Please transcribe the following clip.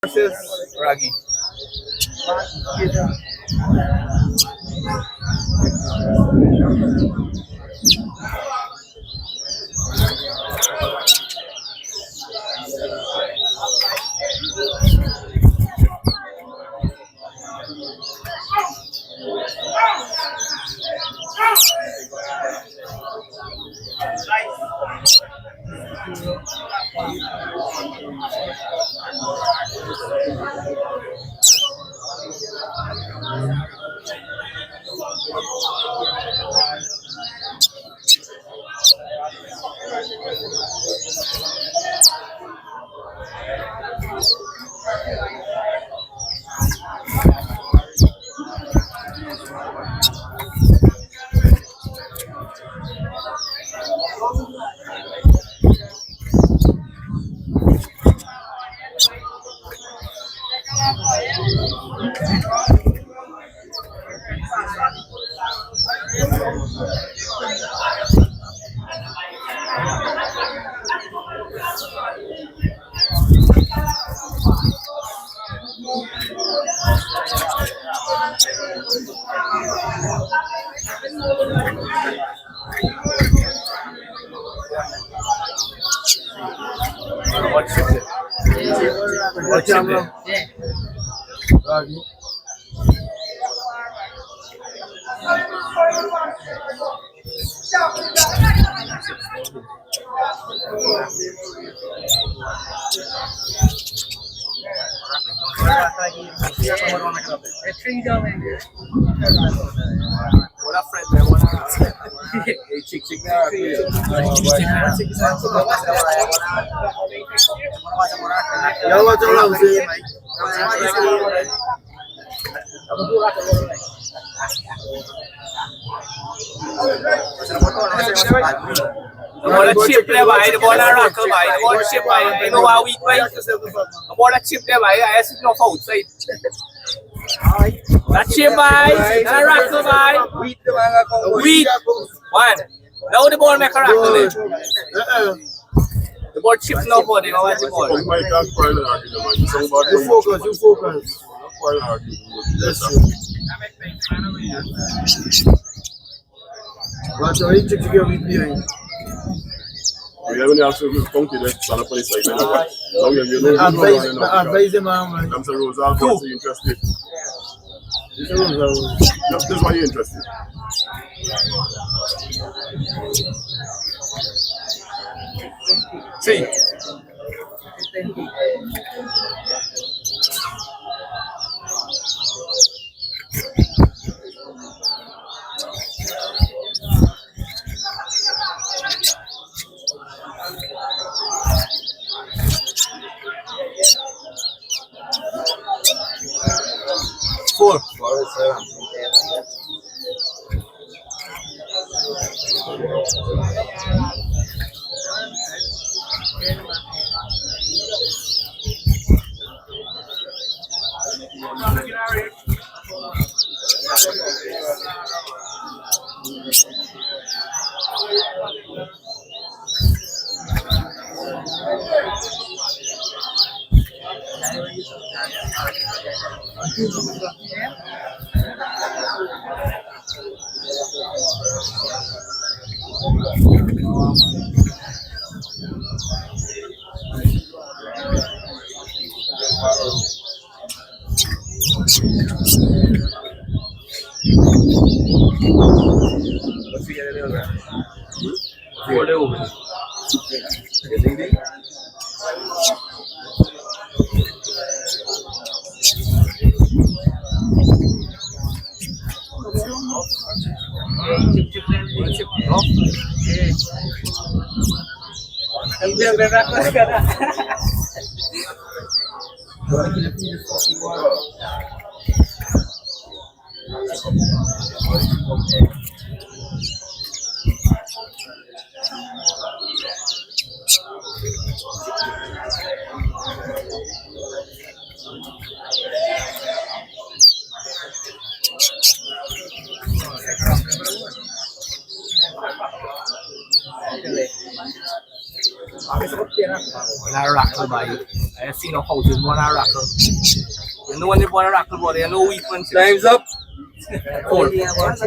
versus Raggi. What chip it? What chip it? Raggi. What up, friend? What up? Chick. Bola chip le भाई bola rock भाई bola chip भाई ino wa weak भाई bola chip le भाई ऐसे no fault side that chip भाई that rock भाई weak one now the ball make a rock the ball chip no for the watch the ball You focus. Watch how he check to get with behind. Yeah, when you have to county, they stand up on the side. Advise him, man. I'm sorry, Rose, I'll be interested. This is why you're interested. see 4 Wala rock na ba yun? I see no houses born a rockle. You know when they born a rockle, but they know weak when Time's up. Four.